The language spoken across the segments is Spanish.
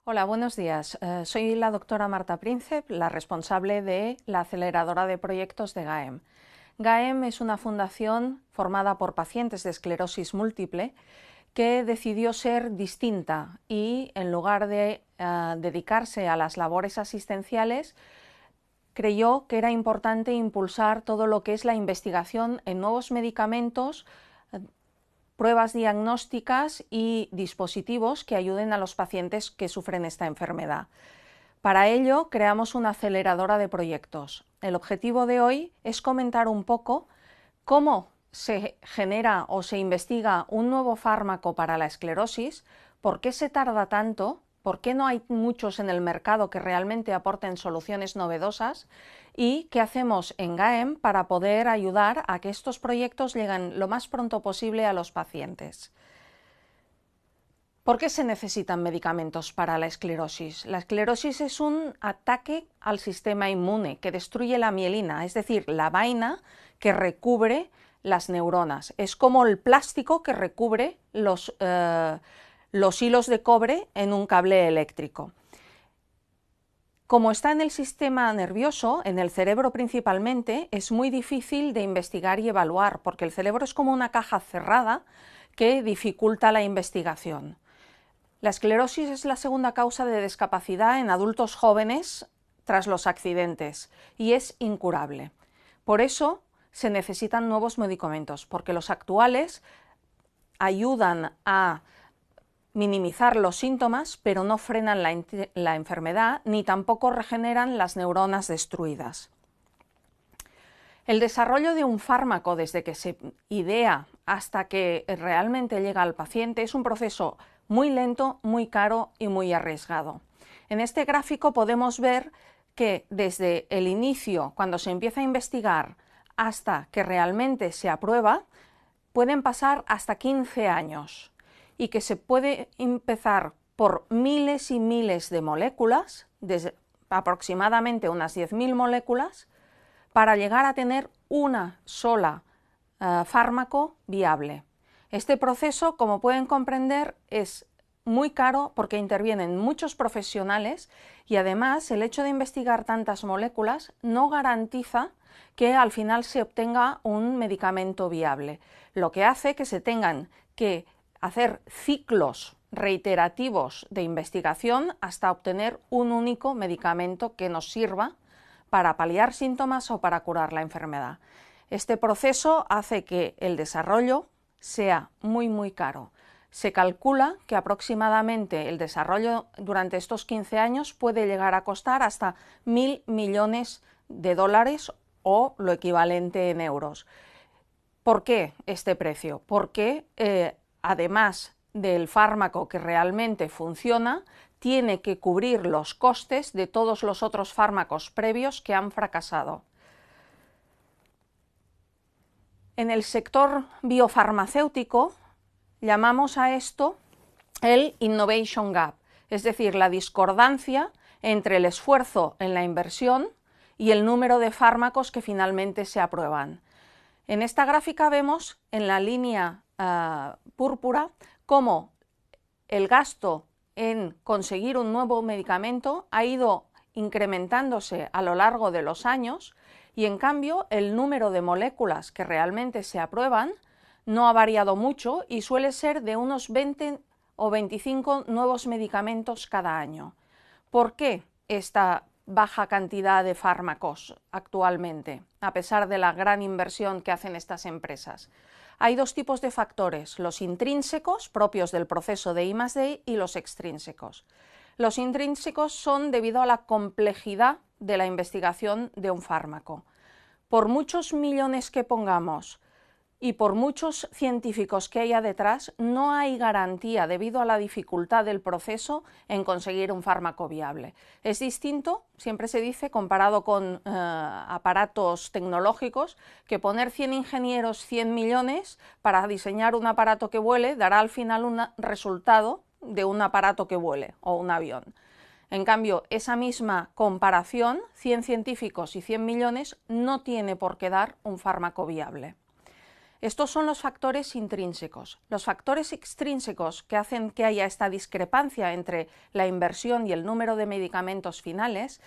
Hola, buenos días. Soy la doctora Marta Príncep, la responsable de la aceleradora de proyectos de GAEM. GAEM es una fundación formada por pacientes de esclerosis múltiple que decidió ser distinta y, en lugar de dedicarse a las labores asistenciales, creyó que era importante impulsar todo lo que es la investigación en nuevos medicamentos, pruebas diagnósticas y dispositivos que ayuden a los pacientes que sufren esta enfermedad. Para ello, creamos una aceleradora de proyectos. El objetivo de hoy es comentar un poco cómo se genera o se investiga un nuevo fármaco para la esclerosis, por qué se tarda tanto, por qué no hay muchos en el mercado que realmente aporten soluciones novedosas y qué hacemos en GAEM para poder ayudar a que estos proyectos lleguen lo más pronto posible a los pacientes. ¿Por qué se necesitan medicamentos para la esclerosis? La esclerosis es un ataque al sistema inmune que destruye la mielina, es decir, la vaina que recubre las neuronas. Es como el plástico que recubre los hilos de cobre en un cable eléctrico. Como está en el sistema nervioso, en el cerebro principalmente, es muy difícil de investigar y evaluar, porque el cerebro es como una caja cerrada que dificulta la investigación. La esclerosis es la segunda causa de discapacidad en adultos jóvenes tras los accidentes y es incurable. Por eso se necesitan nuevos medicamentos, porque los actuales ayudan a minimizar los síntomas, pero no frenan la enfermedad ni tampoco regeneran las neuronas destruidas. El desarrollo de un fármaco desde que se idea hasta que realmente llega al paciente es un proceso muy lento, muy caro y muy arriesgado. En este gráfico podemos ver que desde el inicio, cuando se empieza a investigar, hasta que realmente se aprueba, pueden pasar hasta 15 años y que se puede empezar por miles y miles de moléculas, desde aproximadamente unas 10.000 moléculas, para llegar a tener una sola fármaco viable. Este proceso, como pueden comprender, es muy caro porque intervienen muchos profesionales y además el hecho de investigar tantas moléculas no garantiza que al final se obtenga un medicamento viable, lo que hace que se tengan que hacer ciclos reiterativos de investigación hasta obtener un único medicamento que nos sirva para paliar síntomas o para curar la enfermedad. Este proceso hace que el desarrollo sea muy caro. Se calcula que aproximadamente el desarrollo durante estos 15 años puede llegar a costar hasta 1.000 millones de dólares o lo equivalente en euros. ¿Por qué este precio? Porque además del fármaco que realmente funciona, tiene que cubrir los costes de todos los otros fármacos previos que han fracasado. En el sector biofarmacéutico llamamos a esto el Innovation Gap, es decir, la discordancia entre el esfuerzo en la inversión y el número de fármacos que finalmente se aprueban. En esta gráfica vemos en la línea púrpura cómo el gasto en conseguir un nuevo medicamento ha ido incrementándose a lo largo de los años y en cambio el número de moléculas que realmente se aprueban no ha variado mucho y suele ser de unos 20 o 25 nuevos medicamentos cada año. ¿Por qué esta baja cantidad de fármacos actualmente, a pesar de la gran inversión que hacen estas empresas? Hay dos tipos de factores, los intrínsecos, propios del proceso de I+D, y los extrínsecos. Los intrínsecos son debido a la complejidad de la investigación de un fármaco. Por muchos millones que pongamos y por muchos científicos que haya detrás, no hay garantía, debido a la dificultad del proceso, en conseguir un fármaco viable. Es distinto, siempre se dice, comparado con aparatos tecnológicos, que poner 100 ingenieros, 100 millones para diseñar un aparato que vuele, dará al final un resultado de un aparato que vuele o un avión. En cambio, esa misma comparación, 100 científicos y 100 millones, no tiene por qué dar un fármaco viable. Estos son los factores intrínsecos. Los factores extrínsecos que hacen que haya esta discrepancia entre la inversión y el número de medicamentos finales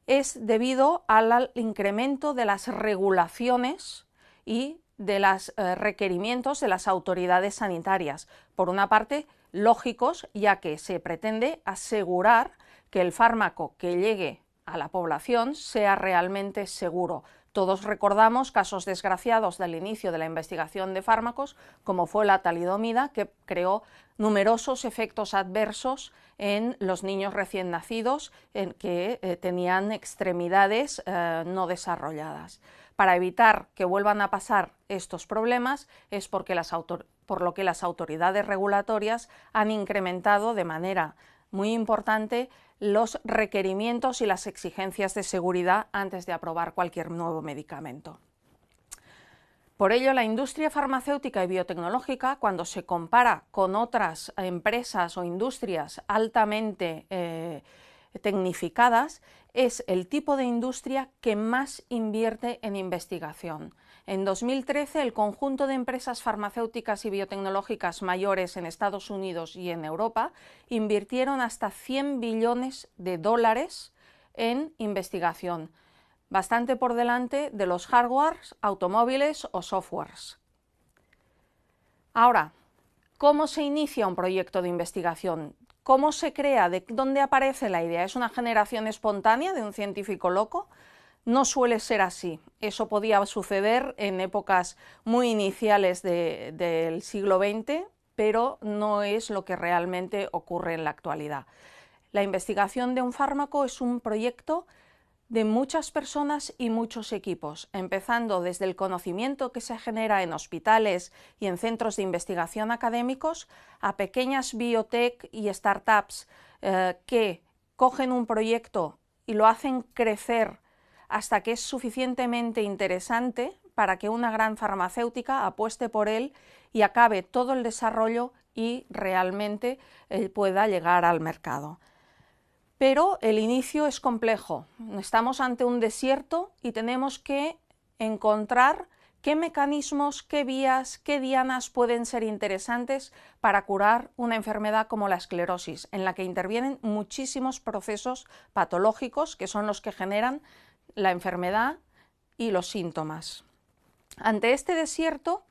es debido al incremento de las regulaciones y de los requerimientos de las autoridades sanitarias. Por una parte, lógicos, ya que se pretende asegurar que el fármaco que llegue a la población sea realmente seguro. Todos recordamos casos desgraciados del inicio de la investigación de fármacos, como fue la talidomida, que creó numerosos efectos adversos en los niños recién nacidos que tenían extremidades no desarrolladas. Para evitar que vuelvan a pasar estos problemas es por lo que las autoridades regulatorias han incrementado de manera muy importante los requerimientos y las exigencias de seguridad antes de aprobar cualquier nuevo medicamento. Por ello, la industria farmacéutica y biotecnológica, cuando se compara con otras empresas o industrias altamente tecnificadas, es el tipo de industria que más invierte en investigación. En 2013, el conjunto de empresas farmacéuticas y biotecnológicas mayores en Estados Unidos y en Europa invirtieron hasta 100 billones de dólares en investigación, bastante por delante de los hardwares, automóviles o softwares. Ahora, ¿cómo se inicia un proyecto de investigación? ¿Cómo se crea? ¿De dónde aparece la idea? ¿Es una generación espontánea de un científico loco? No suele ser así. Eso podía suceder en épocas muy iniciales del siglo XX, pero no es lo que realmente ocurre en la actualidad. La investigación de un fármaco es un proyecto de muchas personas y muchos equipos, empezando desde el conocimiento que se genera en hospitales y en centros de investigación académicos a pequeñas biotech y startups que cogen un proyecto y lo hacen crecer hasta que es suficientemente interesante para que una gran farmacéutica apueste por él y acabe todo el desarrollo y realmente pueda llegar al mercado. Pero el inicio es complejo. Estamos ante un desierto y tenemos que encontrar qué mecanismos, qué vías, qué dianas pueden ser interesantes para curar una enfermedad como la esclerosis, en la que intervienen muchísimos procesos patológicos que son los que generan la enfermedad y los síntomas. Ante este desierto,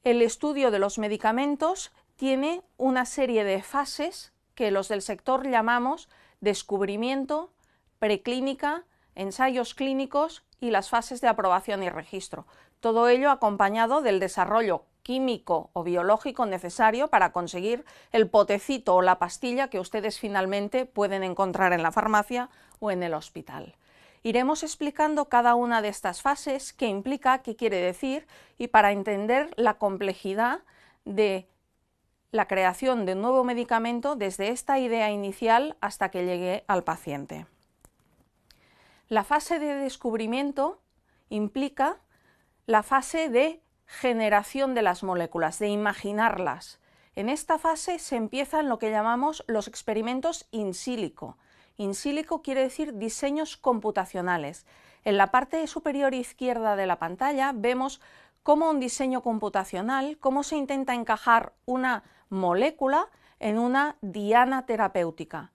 el estudio de los medicamentos tiene una serie de fases que los del sector llamamos descubrimiento, preclínica, ensayos clínicos y las fases de aprobación y registro. Todo ello acompañado del desarrollo químico o biológico necesario para conseguir el potecito o la pastilla que ustedes finalmente pueden encontrar en la farmacia o en el hospital. Iremos explicando cada una de estas fases, qué implica, qué quiere decir, y para entender la complejidad de la creación de un nuevo medicamento desde esta idea inicial hasta que llegue al paciente. La fase de descubrimiento implica la fase de generación de las moléculas, de imaginarlas. En esta fase se empiezan lo que llamamos los experimentos in silico. In silico quiere decir diseños computacionales. En la parte superior izquierda de la pantalla vemos cómo un diseño computacional, cómo se intenta encajar una molécula en una diana terapéutica.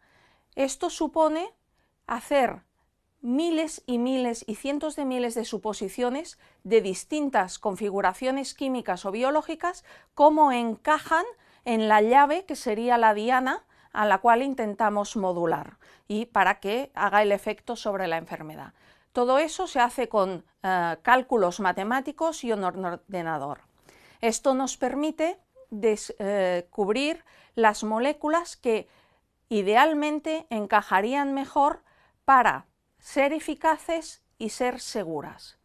Esto supone hacer miles y miles y cientos de miles de suposiciones de distintas configuraciones químicas o biológicas, cómo encajan en la llave que sería la diana a la cual intentamos modular y para que haga el efecto sobre la enfermedad. Todo eso se hace con cálculos matemáticos y un ordenador. Esto nos permite descubrir las moléculas que idealmente encajarían mejor para ser eficaces y ser seguras.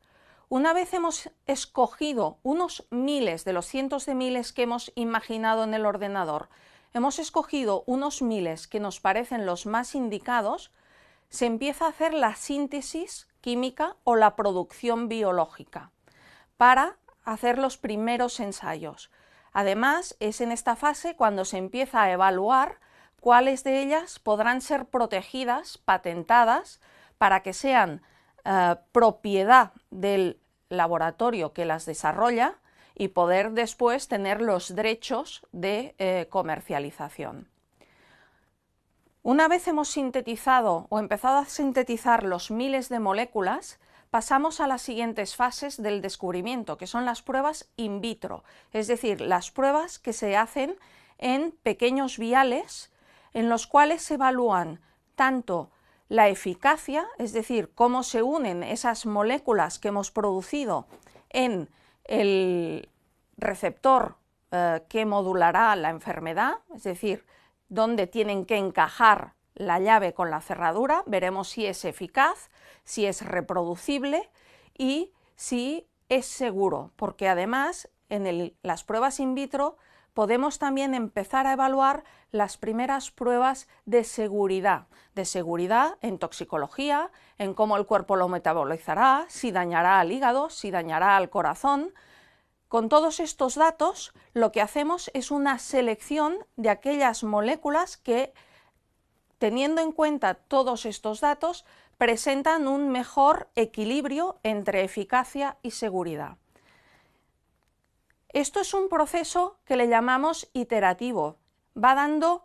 Una vez hemos escogido unos miles de los cientos de miles que hemos imaginado en el ordenador, hemos escogido unos miles que nos parecen los más indicados, se empieza a hacer la síntesis química o la producción biológica para hacer los primeros ensayos. Además, es en esta fase cuando se empieza a evaluar cuáles de ellas podrán ser protegidas, patentadas, para que sean propiedad del laboratorio que las desarrolla y poder después tener los derechos de comercialización. Una vez hemos sintetizado o empezado a sintetizar los miles de moléculas, pasamos a las siguientes fases del descubrimiento, que son las pruebas in vitro, es decir, las pruebas que se hacen en pequeños viales en los cuales se evalúan tanto la eficacia, es decir, cómo se unen esas moléculas que hemos producido en el receptor que modulará la enfermedad, es decir, dónde tienen que encajar la llave con la cerradura, veremos si es eficaz, si es reproducible y si es seguro, porque además en las pruebas in vitro podemos también empezar a evaluar las primeras pruebas de seguridad en toxicología, en cómo el cuerpo lo metabolizará, si dañará al hígado, si dañará al corazón. Con todos estos datos, lo que hacemos es una selección de aquellas moléculas que, teniendo en cuenta todos estos datos, presentan un mejor equilibrio entre eficacia y seguridad. Esto es un proceso que le llamamos iterativo. Va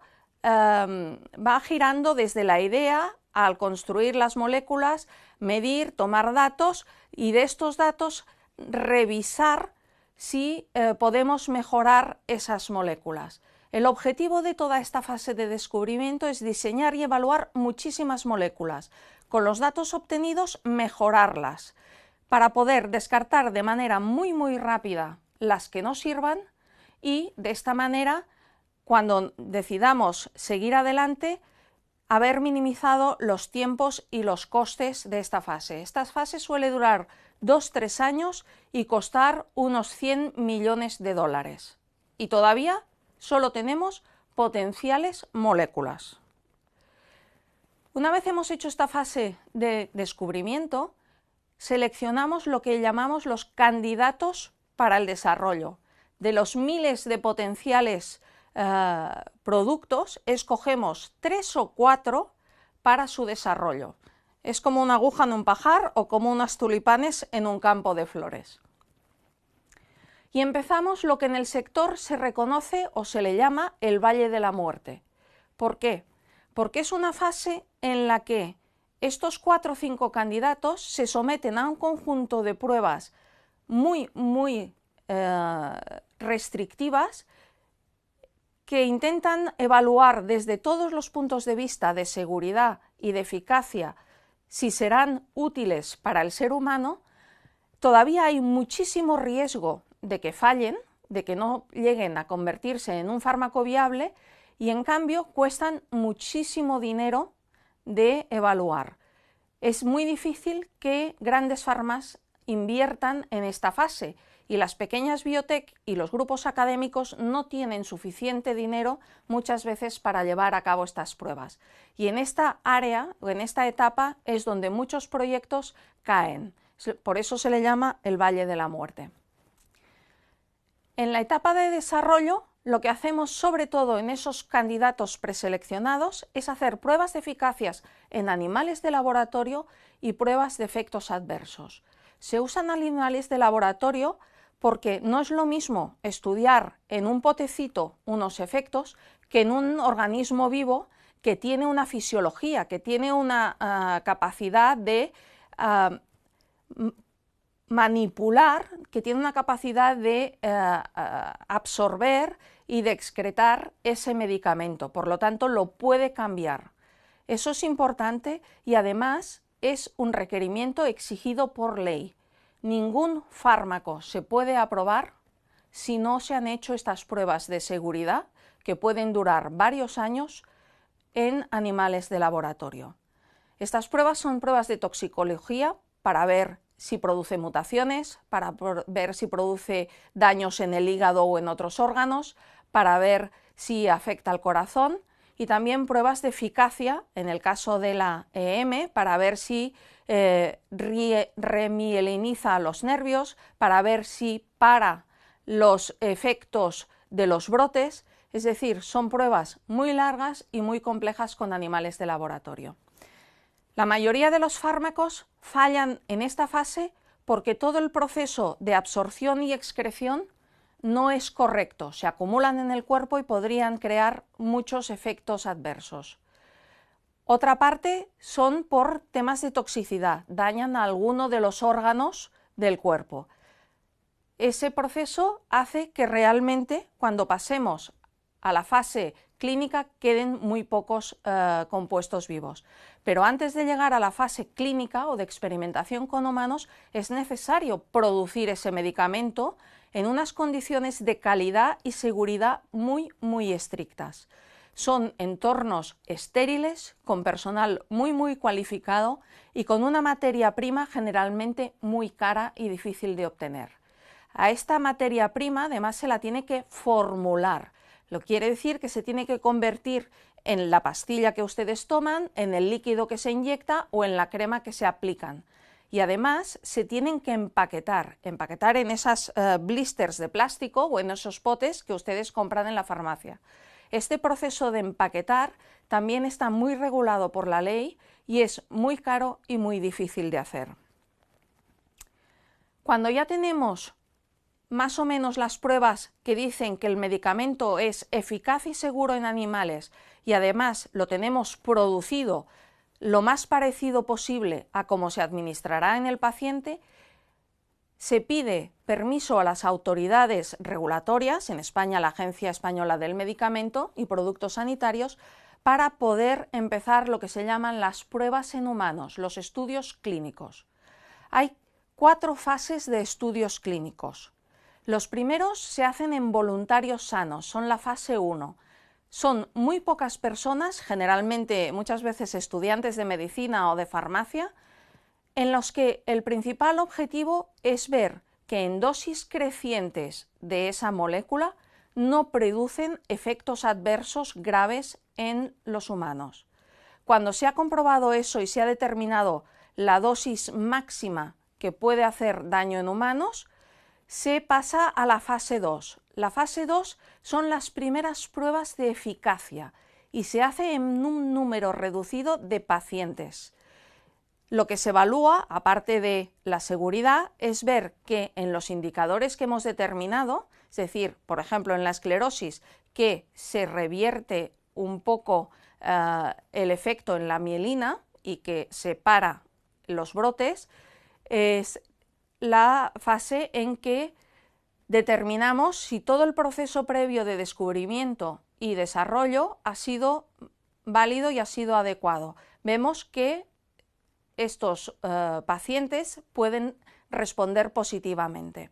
girando desde la idea al construir las moléculas, medir, tomar datos y de estos datos revisar si podemos mejorar esas moléculas. El objetivo de toda esta fase de descubrimiento es diseñar y evaluar muchísimas moléculas, con los datos obtenidos mejorarlas, para poder descartar de manera muy rápida las que no sirvan y de esta manera, cuando decidamos seguir adelante, haber minimizado los tiempos y los costes de esta fase. Esta fase suele durar 2-3 años y costar unos 100 millones de dólares. Y todavía solo tenemos potenciales moléculas. Una vez hemos hecho esta fase de descubrimiento, seleccionamos lo que llamamos los candidatos para el desarrollo. De los miles de potenciales productos, escogemos 3 o 4 para su desarrollo. Es como una aguja en un pajar o como unas tulipanes en un campo de flores. Y empezamos lo que en el sector se reconoce o se le llama el Valle de la Muerte. ¿Por qué? Porque es una fase en la que estos 4 o 5 candidatos se someten a un conjunto de pruebas muy restrictivas que intentan evaluar desde todos los puntos de vista de seguridad y de eficacia si serán útiles para el ser humano. Todavía hay muchísimo riesgo de que fallen, de que no lleguen a convertirse en un fármaco viable y en cambio cuestan muchísimo dinero de evaluar. Es muy difícil que grandes farmas inviertan en esta fase y las pequeñas biotech y los grupos académicos no tienen suficiente dinero muchas veces para llevar a cabo estas pruebas. Y en esta área o en esta etapa es donde muchos proyectos caen. Por eso se le llama el Valle de la Muerte. En la etapa de desarrollo, lo que hacemos sobre todo en esos candidatos preseleccionados es hacer pruebas de eficacias en animales de laboratorio y pruebas de efectos adversos. Se usan animales de laboratorio porque no es lo mismo estudiar en un potecito unos efectos que en un organismo vivo que tiene una fisiología, que tiene una capacidad de manipular, que tiene una capacidad de absorber y de excretar ese medicamento, por lo tanto lo puede cambiar. Eso es importante y además es un requerimiento exigido por ley. Ningún fármaco se puede aprobar si no se han hecho estas pruebas de seguridad que pueden durar varios años en animales de laboratorio. Estas pruebas son pruebas de toxicología para ver si produce mutaciones, para ver si produce daños en el hígado o en otros órganos, para ver si afecta al corazón y también pruebas de eficacia, en el caso de la EM, para ver si remieliniza los nervios, para ver si para los efectos de los brotes, es decir, son pruebas muy largas y muy complejas con animales de laboratorio. La mayoría de los fármacos fallan en esta fase porque todo el proceso de absorción y excreción no es correcto, se acumulan en el cuerpo y podrían crear muchos efectos adversos. Otra parte son por temas de toxicidad, dañan a alguno de los órganos del cuerpo. Ese proceso hace que realmente cuando pasemos a la fase clínica queden muy pocos compuestos vivos. Pero antes de llegar a la fase clínica o de experimentación con humanos es necesario producir ese medicamento en unas condiciones de calidad y seguridad muy estrictas. Son entornos estériles, con personal muy cualificado y con una materia prima generalmente muy cara y difícil de obtener. A esta materia prima además se la tiene que formular. Lo quiere decir que se tiene que convertir en la pastilla que ustedes toman, en el líquido que se inyecta o en la crema que se aplican. Y además se tienen que empaquetar en esas blisters de plástico o en esos potes que ustedes compran en la farmacia. Este proceso de empaquetar también está muy regulado por la ley y es muy caro y muy difícil de hacer. Cuando ya tenemos más o menos las pruebas que dicen que el medicamento es eficaz y seguro en animales y además lo tenemos producido lo más parecido posible a cómo se administrará en el paciente, se pide permiso a las autoridades regulatorias, en España la Agencia Española del Medicamento y Productos Sanitarios, para poder empezar lo que se llaman las pruebas en humanos, los estudios clínicos. Hay 4 fases de estudios clínicos. Los primeros se hacen en voluntarios sanos, son la fase 1. Son muy pocas personas, generalmente muchas veces estudiantes de medicina o de farmacia, en los que el principal objetivo es ver que en dosis crecientes de esa molécula no producen efectos adversos graves en los humanos. Cuando se ha comprobado eso y se ha determinado la dosis máxima que puede hacer daño en humanos, se pasa a la fase 2. La fase 2 son las primeras pruebas de eficacia y se hace en un número reducido de pacientes. Lo que se evalúa, aparte de la seguridad, es ver que en los indicadores que hemos determinado, es decir, por ejemplo, en la esclerosis, que se revierte un poco el efecto en la mielina y que se para los brotes, es la fase en que determinamos si todo el proceso previo de descubrimiento y desarrollo ha sido válido y ha sido adecuado. Vemos que estos pacientes pueden responder positivamente.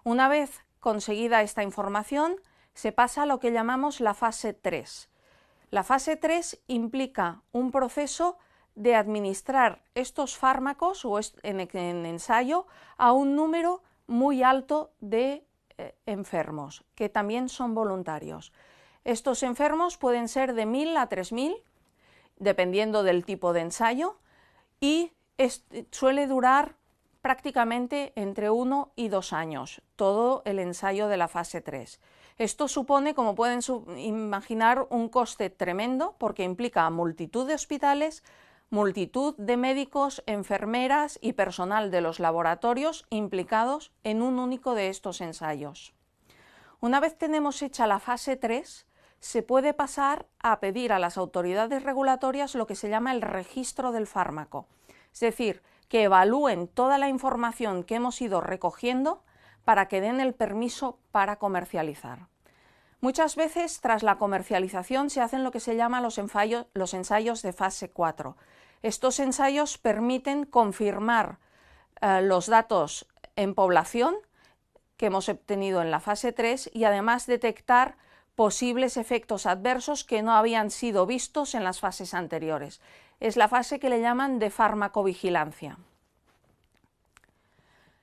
Una vez conseguida esta información, se pasa a lo que llamamos la fase 3. La fase 3 implica un proceso de administrar estos fármacos o en ensayo a un número muy alto de enfermos, que también son voluntarios. Estos enfermos pueden ser de 1000 a 3000, dependiendo del tipo de ensayo, y suele durar prácticamente entre 1 y 2 años, todo el ensayo de la fase 3. Esto supone, como pueden imaginar, un coste tremendo porque implica multitud de hospitales, multitud de médicos, enfermeras y personal de los laboratorios implicados en un único de estos ensayos. Una vez tenemos hecha la fase 3, se puede pasar a pedir a las autoridades regulatorias lo que se llama el registro del fármaco, es decir, que evalúen toda la información que hemos ido recogiendo para que den el permiso para comercializar. Muchas veces, tras la comercialización, se hacen lo que se llama los ensayos de fase 4. Estos ensayos permiten confirmar los datos en población que hemos obtenido en la fase 3 y además detectar posibles efectos adversos que no habían sido vistos en las fases anteriores. Es la fase que le llaman de farmacovigilancia.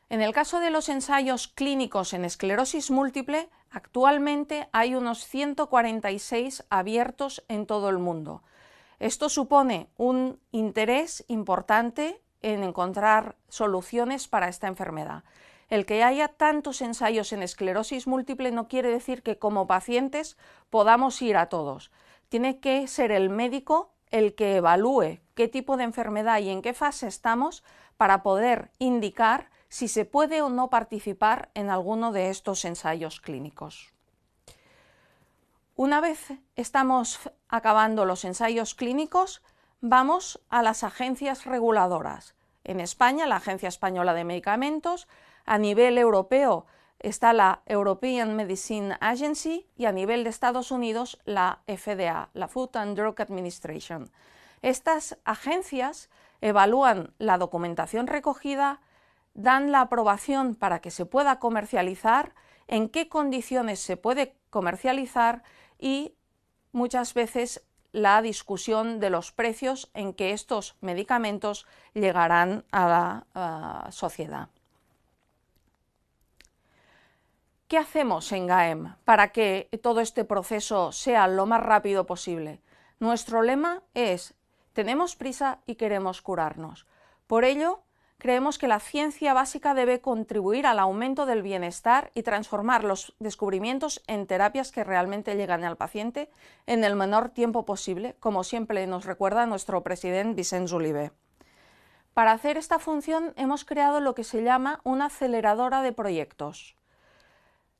En el caso de los ensayos clínicos en esclerosis múltiple, actualmente hay unos 146 abiertos en todo el mundo. Esto supone un interés importante en encontrar soluciones para esta enfermedad. El que haya tantos ensayos en esclerosis múltiple no quiere decir que como pacientes podamos ir a todos. Tiene que ser el médico el que evalúe qué tipo de enfermedad y en qué fase estamos para poder indicar si se puede o no participar en alguno de estos ensayos clínicos. Una vez estamos acabando los ensayos clínicos, vamos a las agencias reguladoras. En España, la Agencia Española de Medicamentos, a nivel europeo está la European Medicine Agency y a nivel de Estados Unidos la FDA, la Food and Drug Administration. Estas agencias evalúan la documentación recogida, dan la aprobación para que se pueda comercializar, en qué condiciones se puede comercializar y muchas veces la discusión de los precios en que estos medicamentos llegarán a la sociedad. ¿Qué hacemos en GAEM para que todo este proceso sea lo más rápido posible? Nuestro lema es: tenemos prisa y queremos curarnos. Por ello, creemos que la ciencia básica debe contribuir al aumento del bienestar y transformar los descubrimientos en terapias que realmente llegan al paciente en el menor tiempo posible, como siempre nos recuerda nuestro presidente Vicenç Oliver. Para hacer esta función hemos creado lo que se llama una aceleradora de proyectos.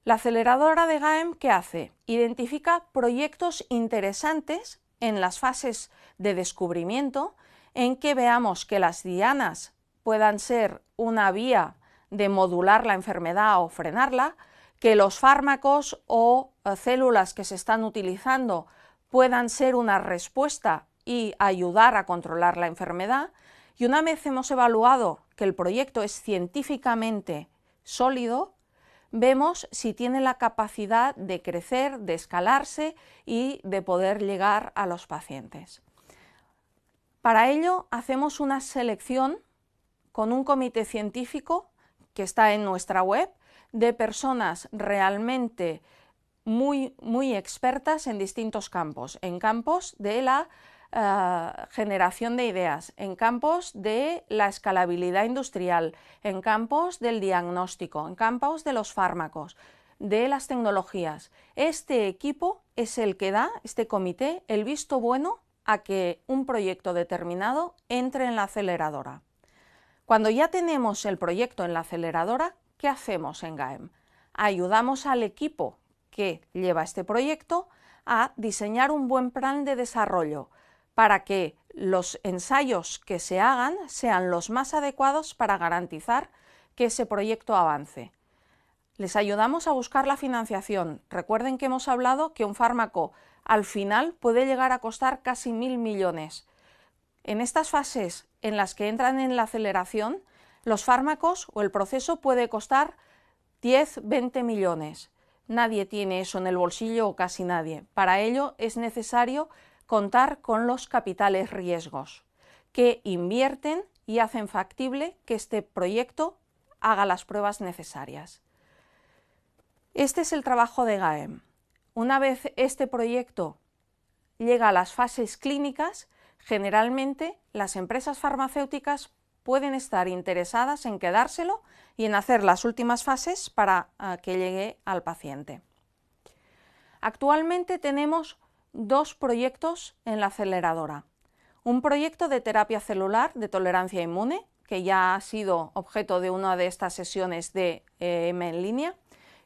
La aceleradora de GAEM, ¿qué hace? Identifica proyectos interesantes en las fases de descubrimiento en que veamos que las dianas puedan ser una vía de modular la enfermedad o frenarla, que los fármacos o células que se están utilizando puedan ser una respuesta y ayudar a controlar la enfermedad, y una vez hemos evaluado que el proyecto es científicamente sólido, vemos si tiene la capacidad de crecer, de escalarse y de poder llegar a los pacientes. Para ello hacemos una selección con un comité científico que está en nuestra web, de personas realmente muy expertas en distintos campos, en campos de la generación de ideas, en campos de la escalabilidad industrial, en campos del diagnóstico, en campos de los fármacos, de las tecnologías. Este equipo es el que da, este comité, el visto bueno a que un proyecto determinado entre en la aceleradora. Cuando ya tenemos el proyecto en la aceleradora, ¿qué hacemos en GAEM? Ayudamos al equipo que lleva este proyecto a diseñar un buen plan de desarrollo para que los ensayos que se hagan sean los más adecuados para garantizar que ese proyecto avance. Les ayudamos a buscar la financiación. Recuerden que hemos hablado que un fármaco al final puede llegar a costar casi 1.000 millones. En estas fases en las que entran en la aceleración, los fármacos o el proceso puede costar 10-20 millones. Nadie tiene eso en el bolsillo o casi nadie. Para ello es necesario contar con los capitales riesgos, que invierten y hacen factible que este proyecto haga las pruebas necesarias. Este es el trabajo de GAEM. Una vez este proyecto llega a las fases clínicas, generalmente las empresas farmacéuticas pueden estar interesadas en quedárselo y en hacer las últimas fases para que llegue al paciente. Actualmente tenemos dos proyectos en la aceleradora. Un proyecto de terapia celular de tolerancia inmune, que ya ha sido objeto de una de estas sesiones de EM en línea,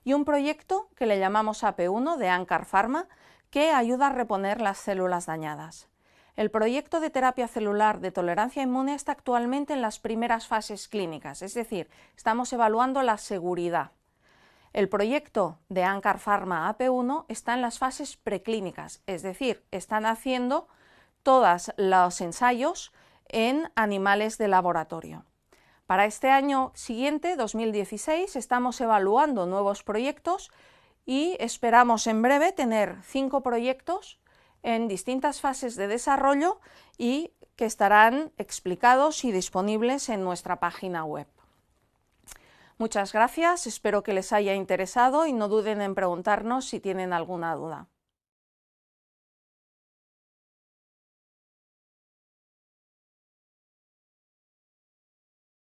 y un proyecto que le llamamos AP1 de Ancar Pharma, que ayuda a reponer las células dañadas. El proyecto de terapia celular de tolerancia inmune está actualmente en las primeras fases clínicas, es decir, estamos evaluando la seguridad. El proyecto de Ancar Pharma AP1 está en las fases preclínicas, es decir, están haciendo todos los ensayos en animales de laboratorio. Para este año siguiente, 2016, estamos evaluando nuevos proyectos y esperamos en breve tener 5 proyectos en distintas fases de desarrollo y que estarán explicados y disponibles en nuestra página web. Muchas gracias, espero que les haya interesado y no duden en preguntarnos si tienen alguna duda.